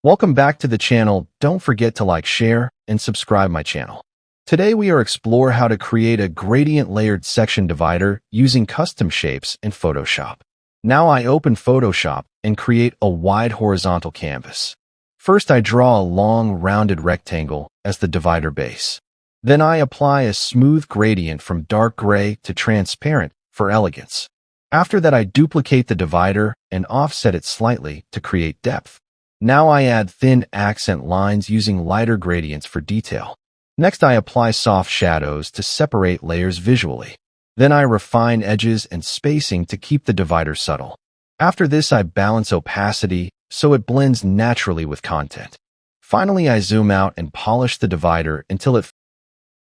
Welcome back to the channel. Don't forget to like, share, and subscribe my channel. Today we are explore how to create a gradient layered section divider using custom shapes in Photoshop. Now I open Photoshop and create a wide horizontal canvas. First I draw a long rounded rectangle as the divider base. Then I apply a smooth gradient from dark gray to transparent for elegance. After that I duplicate the divider and offset it slightly to create depth. Now I add thin accent lines using lighter gradients for detail. Next I apply soft shadows to separate layers visually. Then I refine edges and spacing to keep the divider subtle. After this I balance opacity so it blends naturally with content. Finally I zoom out and polish the divider until it